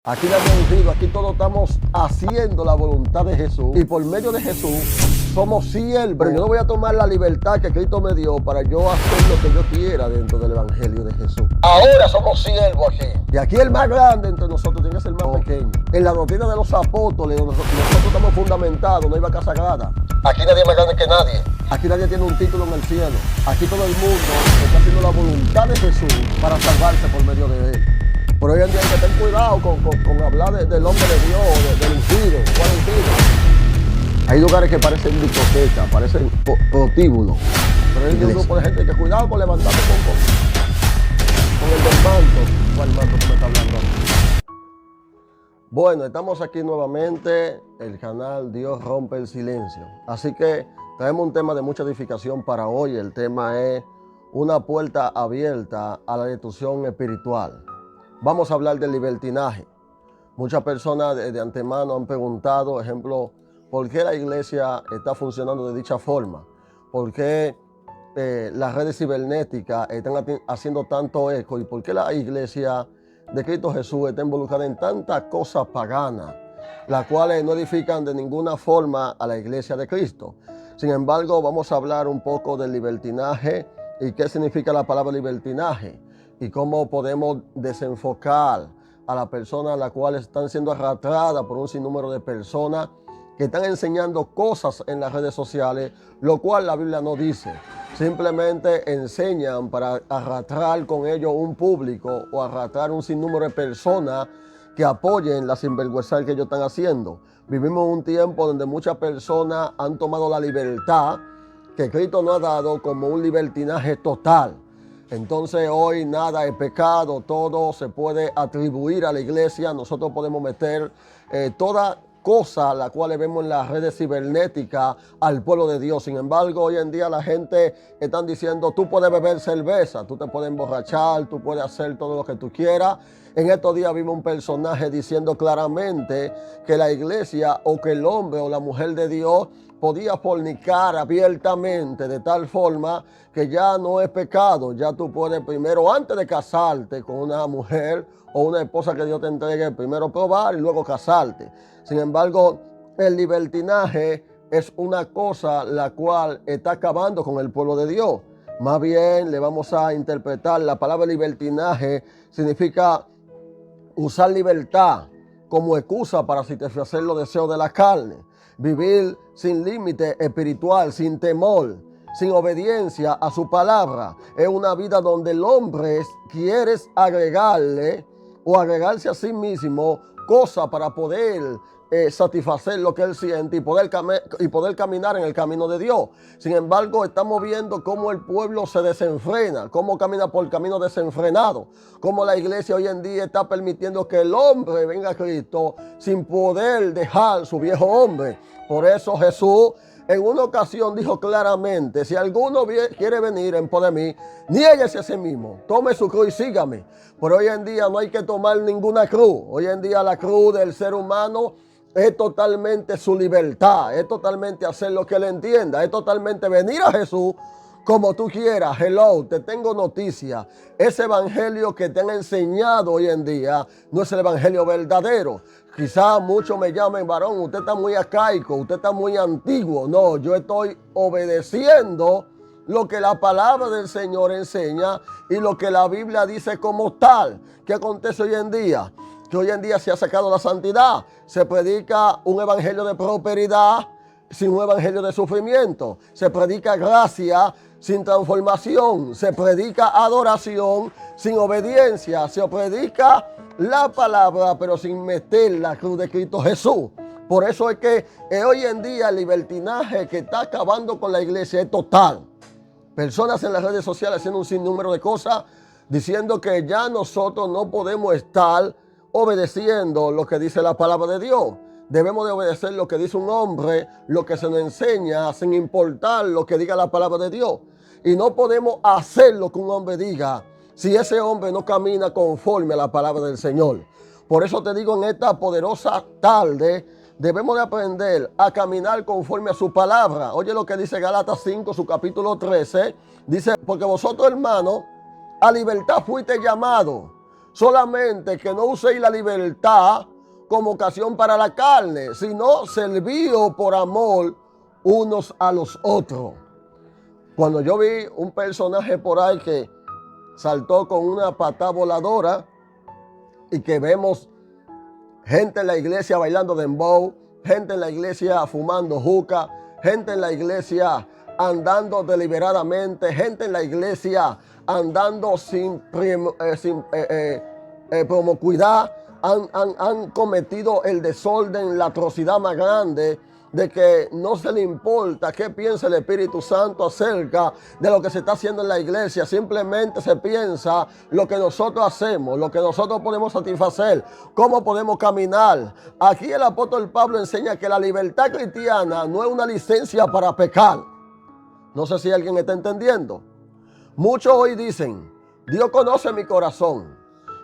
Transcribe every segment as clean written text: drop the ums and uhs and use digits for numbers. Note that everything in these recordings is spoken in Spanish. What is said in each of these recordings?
Aquí nadie ha vencido, aquí todos estamos haciendo la voluntad de Jesús y por medio de Jesús somos siervos. Pero yo no voy a tomar la libertad que Cristo me dio para yo hacer lo que yo quiera dentro del Evangelio de Jesús. Ahora somos siervos aquí. Y aquí el más grande entre nosotros tiene que ser el más pequeño. En la doctrina de los apóstoles, nosotros estamos fundamentados, no hay vaca sagrada. Aquí nadie es más grande que nadie. Aquí nadie tiene un título en el cielo. Aquí todo el mundo está haciendo la voluntad de Jesús para salvarse por medio de él. Pero hoy en día hay que tener cuidado con hablar del hombre de Dios, del ungido. ¿Cuál ungido? Hay lugares que parecen discotecas, parecen prostíbulos. Pero hay un grupo de gente que cuidado con levantarse con el del manto. ¿Cuál manto que me está hablando? Bueno, estamos aquí nuevamente, el canal Dios rompe el silencio. Así que traemos un tema de mucha edificación para hoy. El tema es una puerta abierta a la destrucción espiritual. Vamos a hablar del libertinaje. Muchas personas de antemano han preguntado, ejemplo, ¿por qué la iglesia está funcionando de dicha forma? ¿Por qué las redes cibernéticas están haciendo tanto eco? ¿Y por qué la iglesia de Cristo Jesús está involucrada en tantas cosas paganas, las cuales no edifican de ninguna forma a la iglesia de Cristo? Sin embargo, vamos a hablar un poco del libertinaje y qué significa la palabra libertinaje y cómo podemos desenfocar a las personas las cuales están siendo arrastradas por un sinnúmero de personas que están enseñando cosas en las redes sociales, lo cual la Biblia no dice. Simplemente enseñan para arrastrar con ellos un público o arrastrar un sinnúmero de personas que apoyen la sinvergüenza que ellos están haciendo. Vivimos un tiempo donde muchas personas han tomado la libertad que Cristo nos ha dado como un libertinaje total. Entonces hoy nada es pecado, todo se puede atribuir a la iglesia. Nosotros podemos meter toda cosa la cual vemos en las redes cibernéticas al pueblo de Dios. Sin embargo, hoy en día la gente está diciendo, tú puedes beber cerveza, tú te puedes emborrachar, tú puedes hacer todo lo que tú quieras. En estos días vimos un personaje diciendo claramente que la iglesia o que el hombre o la mujer de Dios podía fornicar abiertamente de tal forma que ya no es pecado. Ya tú puedes primero, antes de casarte con una mujer o una esposa que Dios te entregue, primero probar y luego casarte. Sin embargo, el libertinaje es una cosa la cual está acabando con el pueblo de Dios. Más bien le vamos a interpretar la palabra libertinaje, significa usar libertad como excusa para satisfacer los deseos de la carne. Vivir sin límite espiritual, sin temor, sin obediencia a su palabra. Es una vida donde el hombre quiere agregarle o agregarse a sí mismo cosas para poder satisfacer lo que él siente y poder caminar en el camino de Dios. Sin embargo, estamos viendo cómo el pueblo se desenfrena, cómo camina por el camino desenfrenado, cómo la iglesia hoy en día está permitiendo que el hombre venga a Cristo sin poder dejar su viejo hombre. Por eso Jesús en una ocasión dijo claramente, si alguno quiere venir en pos de mí, niéguese a sí mismo, tome su cruz y sígame. Pero hoy en día no hay que tomar ninguna cruz. Hoy en día la cruz del ser humano es totalmente su libertad, es totalmente hacer lo que él entienda, es totalmente venir a Jesús como tú quieras. Hello, te tengo noticia. Ese evangelio que te han enseñado hoy en día no es el evangelio verdadero. Quizás muchos me llamen, varón, usted está muy arcaico, usted está muy antiguo. No, yo estoy obedeciendo lo que la palabra del Señor enseña y lo que la Biblia dice como tal. ¿Qué acontece hoy en día? Que hoy en día se ha sacado la santidad. Se predica un evangelio de prosperidad sin un evangelio de sufrimiento. Se predica gracia sin transformación. Se predica adoración sin obediencia. Se predica la palabra pero sin meter la cruz de Cristo Jesús. Por eso es que hoy en día el libertinaje que está acabando con la iglesia es total. Personas en las redes sociales haciendo un sinnúmero de cosas diciendo que ya nosotros no podemos estar obedeciendo lo que dice la palabra de Dios. Debemos de obedecer lo que dice un hombre, lo que se nos enseña, sin importar lo que diga la palabra de Dios. Y no podemos hacer lo que un hombre diga si ese hombre no camina conforme a la palabra del Señor. Por eso te digo, en esta poderosa tarde, debemos de aprender a caminar conforme a su palabra. Oye lo que dice Gálatas 5, su capítulo 13. Dice, porque vosotros, hermanos, a libertad fuiste llamados. Solamente que no uséis la libertad como ocasión para la carne, sino servíos por amor unos a los otros. Cuando yo vi un personaje por ahí que saltó con una patada voladora y que vemos gente en la iglesia bailando dembow, gente en la iglesia fumando juca, gente en la iglesia andando deliberadamente, gente en la iglesia andando sin promiscuidad, han cometido el desorden, la atrocidad más grande de que no se le importa qué piensa el Espíritu Santo acerca de lo que se está haciendo en la iglesia. Simplemente se piensa lo que nosotros hacemos, lo que nosotros podemos satisfacer, cómo podemos caminar. Aquí el apóstol Pablo enseña que la libertad cristiana no es una licencia para pecar. No sé si alguien está entendiendo. Muchos hoy dicen, Dios conoce mi corazón.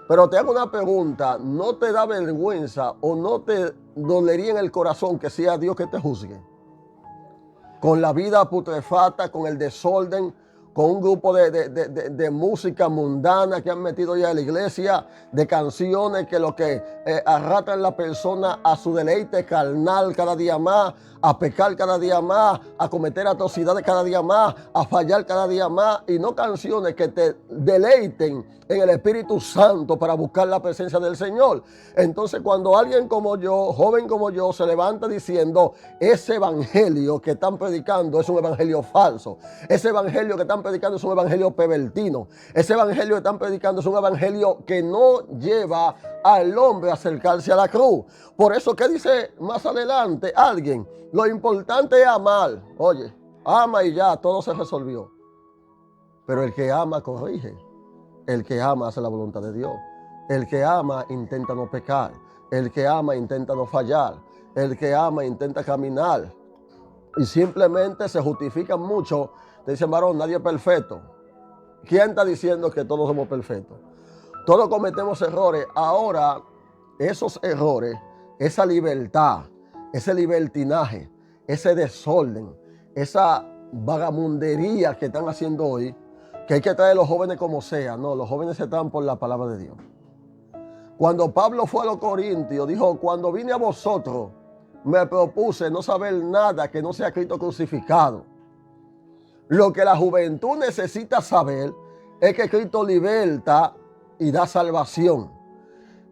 Pero te hago una pregunta, ¿no te da vergüenza o no te dolería en el corazón que sea Dios que te juzgue? Con la vida putrefacta, con el desorden, con un grupo de música mundana que han metido ya en la iglesia, de canciones que lo que arrastran a la persona a su deleite carnal cada día más, a pecar cada día más, a cometer atrocidades cada día más, a fallar cada día más, y no canciones que te deleiten en el Espíritu Santo para buscar la presencia del Señor. Entonces, cuando alguien como yo, joven como yo, se levanta diciendo ese evangelio que están predicando es un evangelio falso, ese evangelio que están predicando es un evangelio pervertino, ese evangelio que están predicando es un evangelio que no lleva al hombre a acercarse a la cruz. Por eso, ¿qué dice más adelante alguien? Lo importante es amar. Oye, ama y ya, todo se resolvió. Pero el que ama corrige. El que ama hace la voluntad de Dios. El que ama intenta no pecar. El que ama intenta no fallar. El que ama intenta caminar. Y simplemente se justifican mucho. Te dicen, varón, nadie es perfecto. ¿Quién está diciendo que todos somos perfectos? Todos cometemos errores. Ahora, esos errores, esa libertad, ese libertinaje, ese desorden, esa vagamundería que están haciendo hoy, que hay que traer a los jóvenes como sea. No, los jóvenes se traen por la palabra de Dios. Cuando Pablo fue a los Corintios, dijo, cuando vine a vosotros, me propuse no saber nada que no sea Cristo crucificado. Lo que la juventud necesita saber es que Cristo liberta y da salvación.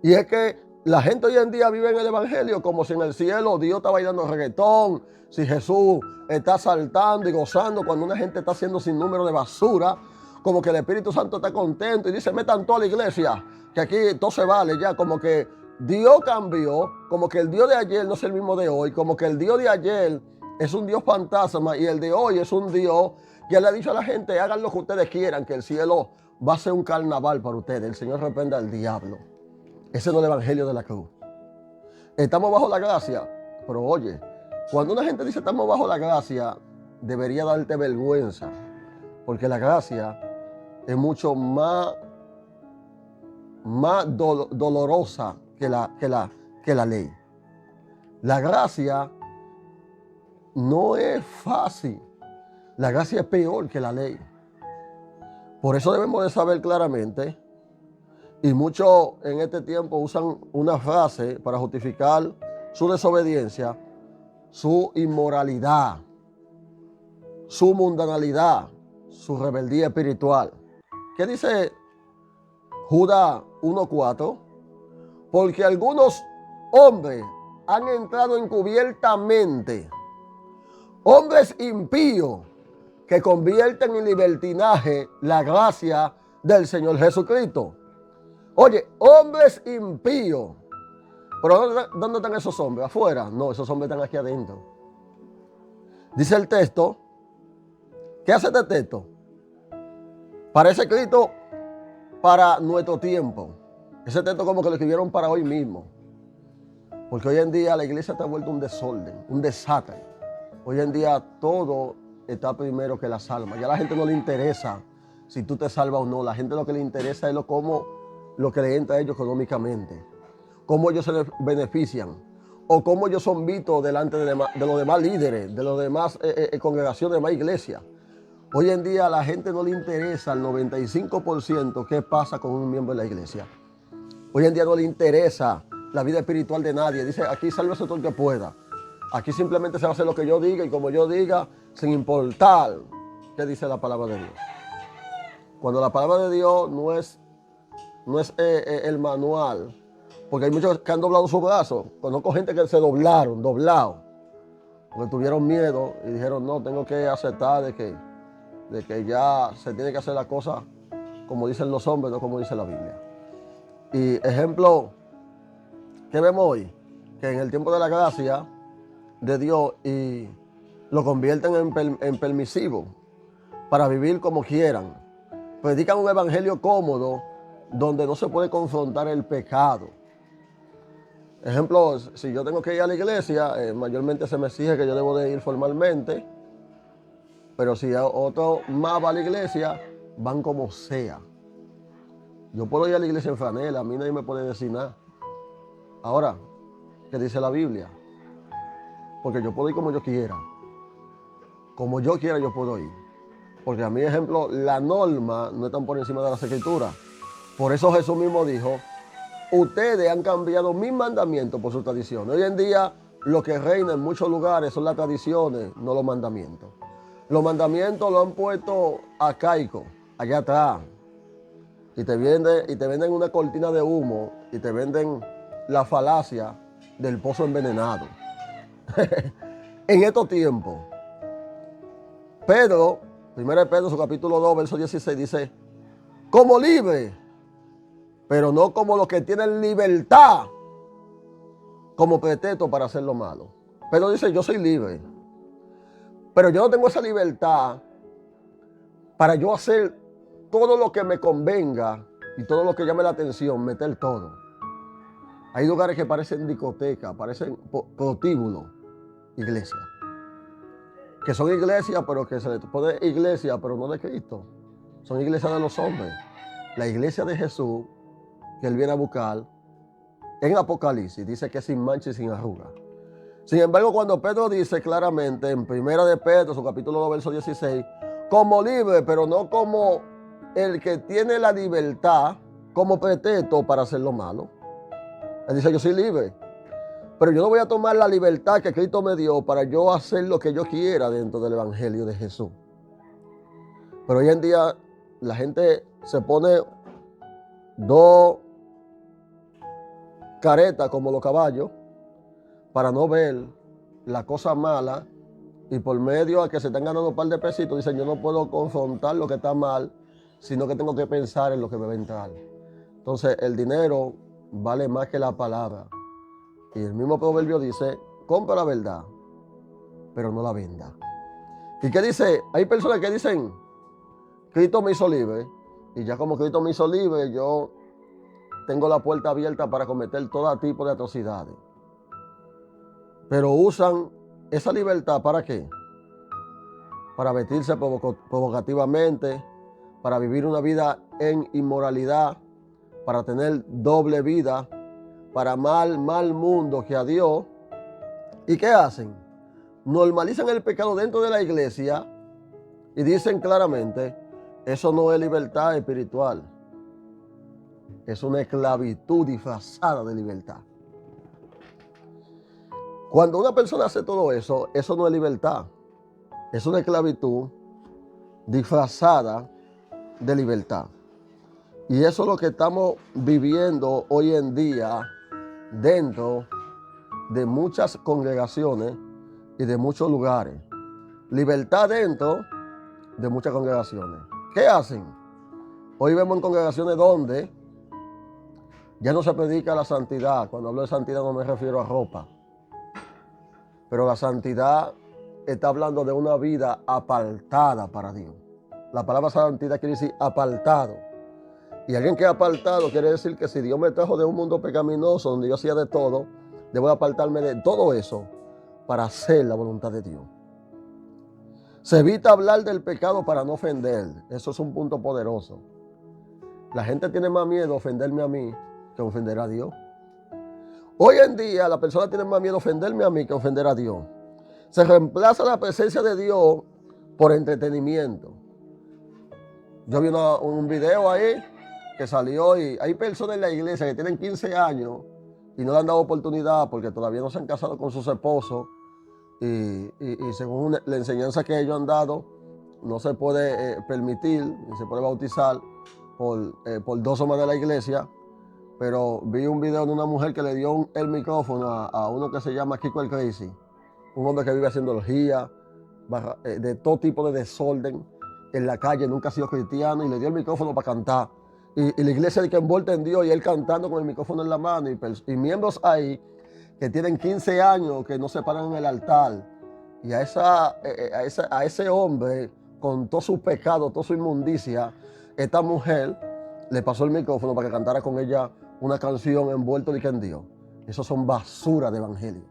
Y es que la gente hoy en día vive en el evangelio como si en el cielo Dios está bailando reggaetón, si Jesús está saltando y gozando cuando una gente está haciendo sin número de basura, como que el Espíritu Santo está contento y dice, metan toda la iglesia, que aquí todo se vale ya, como que Dios cambió, como que el Dios de ayer no es el mismo de hoy, como que el Dios de ayer es un Dios fantasma y el de hoy es un Dios que le ha dicho a la gente, hagan lo que ustedes quieran, que el cielo va a ser un carnaval para ustedes, el Señor reprenda al diablo. Ese no es el evangelio de la cruz. Estamos bajo la gracia, pero oye, cuando una gente dice estamos bajo la gracia, debería darte vergüenza, porque la gracia es mucho más dolorosa que la ley. La gracia no es fácil, la gracia es peor que la ley. Por eso debemos de saber claramente. Y muchos en este tiempo usan una frase para justificar su desobediencia, su inmoralidad, su mundanalidad, su rebeldía espiritual. ¿Qué dice Judas 1:4? Porque algunos hombres han entrado encubiertamente, hombres impíos que convierten en libertinaje la gracia del Señor Jesucristo. Oye, hombres impíos. ¿Pero dónde están esos hombres? ¿Afuera? No, esos hombres están aquí adentro. Dice el texto. ¿Qué hace este texto? Parece escrito para nuestro tiempo. Ese texto como que lo escribieron para hoy mismo. Porque hoy en día la iglesia está vuelta un desorden, un desastre. Hoy en día todo está primero que las almas. Ya a la gente no le interesa si tú te salvas o no. La gente lo que le interesa es lo que le entra a ellos económicamente, cómo ellos se benefician o cómo ellos son vistos delante de los demás líderes, de los demás congregaciones, de demás iglesias. Hoy en día a la gente no le interesa al 95% qué pasa con un miembro de la iglesia. Hoy en día no le interesa la vida espiritual de nadie. Dice, aquí sálvese todo el que pueda. Aquí simplemente se va a hacer lo que yo diga y como yo diga, sin importar qué dice la palabra de Dios. Cuando la palabra de Dios no es el manual, porque hay muchos que han doblado su brazo. Conozco gente que se doblaron, porque tuvieron miedo y dijeron, no, tengo que aceptar de que ya se tiene que hacer la cosa como dicen los hombres, no como dice la Biblia. Y ejemplo, ¿qué vemos hoy? Que en el tiempo de la gracia de Dios y lo convierten en permisivo para vivir como quieran. Predican un evangelio cómodo donde no se puede confrontar el pecado. Ejemplo, si yo tengo que ir a la iglesia, mayormente se me exige que yo debo de ir formalmente, pero si otro más va a la iglesia, van como sea. Yo puedo ir a la iglesia en franela, a mí nadie me puede decir nada. Ahora, ¿qué dice la Biblia? Porque yo puedo ir como yo quiera. Como yo quiera yo puedo ir. Porque a mí, ejemplo, la norma no está por encima de las escrituras. Por eso Jesús mismo dijo, ustedes han cambiado mis mandamientos por sus tradiciones. Hoy en día lo que reina en muchos lugares son las tradiciones, no los mandamientos. Los mandamientos lo han puesto arcaico, allá atrás. Y te venden una cortina de humo y te venden la falacia del pozo envenenado. En estos tiempos, Pedro, 1 Pedro, su capítulo 2, verso 16, dice, como libre, pero no como los que tienen libertad como pretexto para hacer lo malo. Pedro dice, yo soy libre, pero yo no tengo esa libertad para yo hacer todo lo que me convenga y todo lo que llame la atención, meter todo. Hay lugares que parecen discotecas, parecen prostíbulos, iglesias. Que son iglesias, pero que se les pone iglesia, pero no de Cristo. Son iglesias de los hombres. La iglesia de Jesús, que Él viene a buscar, en Apocalipsis, dice que es sin mancha y sin arruga. Sin embargo, cuando Pedro dice claramente, en 1 de Pedro, su capítulo 2, verso 16, como libre, pero no como el que tiene la libertad como pretexto para hacer lo malo. Él dice, yo soy libre, pero yo no voy a tomar la libertad que Cristo me dio para yo hacer lo que yo quiera dentro del evangelio de Jesús. Pero hoy en día la gente se pone dos caretas como los caballos para no ver la cosa mala y por medio a que se están ganando un par de pesitos dicen yo no puedo confrontar lo que está mal, sino que tengo que pensar en lo que me va a entrar. Entonces el dinero vale más que la palabra. Y el mismo proverbio dice, compra la verdad, pero no la venda. ¿Y qué dice? Hay personas que dicen, Cristo me hizo libre, y ya como Cristo me hizo libre, yo tengo la puerta abierta para cometer todo tipo de atrocidades. Pero usan esa libertad ¿para qué? Para vestirse provocativamente, para vivir una vida en inmoralidad, para tener doble vida, para amar más al mundo que a Dios. ¿Y qué hacen? Normalizan el pecado dentro de la iglesia y dicen claramente, eso no es libertad espiritual. Es una esclavitud disfrazada de libertad. Cuando una persona hace todo eso, eso no es libertad. Es una esclavitud disfrazada de libertad. Y eso es lo que estamos viviendo hoy en día dentro de muchas congregaciones y de muchos lugares. Libertad dentro de muchas congregaciones. ¿Qué hacen? Hoy vemos en congregaciones donde ya no se predica la santidad. Cuando hablo de santidad no me refiero a ropa. Pero la santidad está hablando de una vida apartada para Dios. La palabra santidad quiere decir apartado. Y alguien que es apartado quiere decir que si Dios me trajo de un mundo pecaminoso donde yo hacía de todo, debo apartarme de todo eso para hacer la voluntad de Dios. Se evita hablar del pecado para no ofender. Eso es un punto poderoso. La gente tiene más miedo a ofenderme a mí que ofender a Dios. Hoy en día la persona tiene más miedo a ofenderme a mí que a ofender a Dios. Se reemplaza la presencia de Dios por entretenimiento. Yo vi un video ahí que salió y hay personas en la iglesia que tienen 15 años y no le han dado oportunidad porque todavía no se han casado con sus esposos y según la enseñanza que ellos han dado, no se puede permitir ni se puede bautizar por 2 o más de la iglesia. Pero vi un video de una mujer que le dio el micrófono a uno que se llama Kiko el Crazy, un hombre que vive haciendo orgía, de todo tipo de desorden en la calle, nunca ha sido cristiano, y le dio el micrófono para cantar. Y la iglesia de que envuelta en Dios y él cantando con el micrófono en la mano y miembros ahí que tienen 15 años que no se paran en el altar. Y a ese hombre, con todos sus pecados, toda su inmundicia, esta mujer le pasó el micrófono para que cantara con ella una canción envuelto en Dios. Esos son basura de evangelio.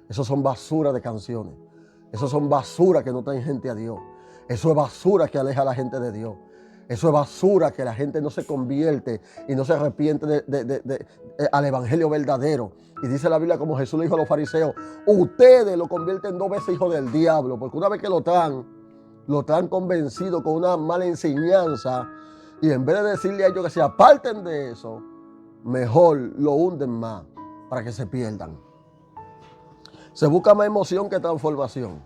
Esos son basura de canciones. Esos son basura que no traen gente a Dios. Eso es basura que aleja a la gente de Dios. Eso es basura que la gente no se convierte y no se arrepiente al evangelio verdadero. Y dice la Biblia, como Jesús le dijo a los fariseos, ustedes lo convierten 2 veces hijo del diablo, porque una vez que lo traen convencido con una mala enseñanza, y en vez de decirle a ellos que se aparten de eso, mejor lo hunden más para que se pierdan. Se busca más emoción que transformación.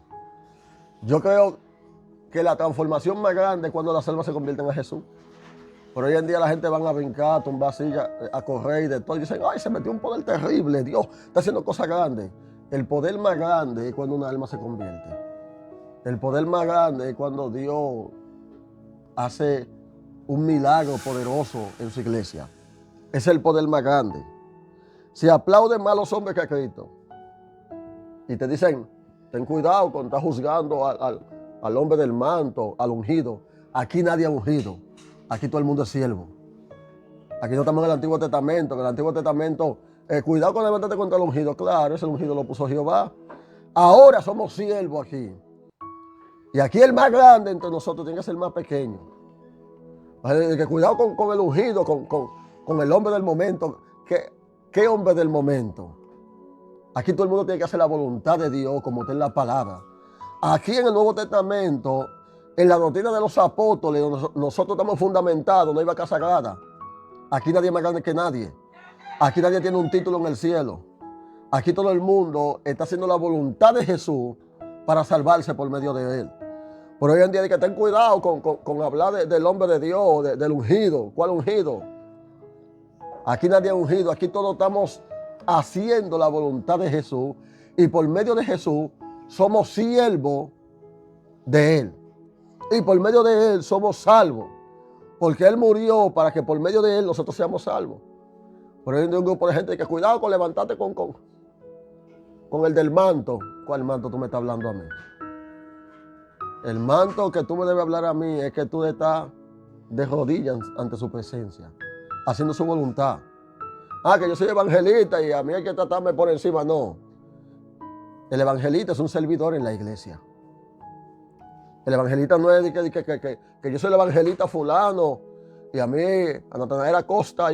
Yo creo que la transformación más grande es cuando las almas se convierten a Jesús. Pero hoy en día la gente van a brincar, a tumbar sillas, a correr y de todo. Y dicen, ay, se metió un poder terrible, Dios está haciendo cosas grandes. El poder más grande es cuando una alma se convierte. El poder más grande es cuando Dios hace un milagro poderoso en su iglesia. Ese es el poder más grande. Si aplauden más los hombres que a Cristo y te dicen, ten cuidado con estar juzgando al hombre del manto, al ungido. Aquí nadie ha ungido. Aquí todo el mundo es siervo. Aquí no estamos en el Antiguo Testamento. En el Antiguo Testamento, cuidado con levantarte contra el ungido. Claro, ese ungido lo puso Jehová. Ahora somos siervos aquí. Y aquí el más grande entre nosotros tiene que ser el más pequeño. Que cuidado con el ungido, con el hombre del momento. ¿Qué hombre del momento? Aquí todo el mundo tiene que hacer la voluntad de Dios como está en la palabra. Aquí en el Nuevo Testamento, en la doctrina de los apóstoles, nosotros estamos fundamentados, no hay vaca sagrada. Aquí nadie es más grande que nadie. Aquí nadie tiene un título en el cielo. Aquí todo el mundo está haciendo la voluntad de Jesús para salvarse por medio de él. Pero hoy en día hay que tener cuidado con hablar del hombre de Dios, del ungido. ¿Cuál ungido? Aquí nadie es ungido. Aquí todos estamos haciendo la voluntad de Jesús y por medio de Jesús somos siervos de él. Y por medio de él somos salvos. Porque él murió para que por medio de él nosotros seamos salvos. Pero hay un grupo de gente que cuidado con levantarte con el del manto. ¿Cuál manto tú me estás hablando a mí? El manto que tú me debes hablar a mí es que tú estás de rodillas ante su presencia, haciendo su voluntad. Que yo soy evangelista y a mí hay que tratarme por encima. No. El evangelista es un servidor en la iglesia. El evangelista no es que yo soy el evangelista fulano y a mí, a Natanael Acosta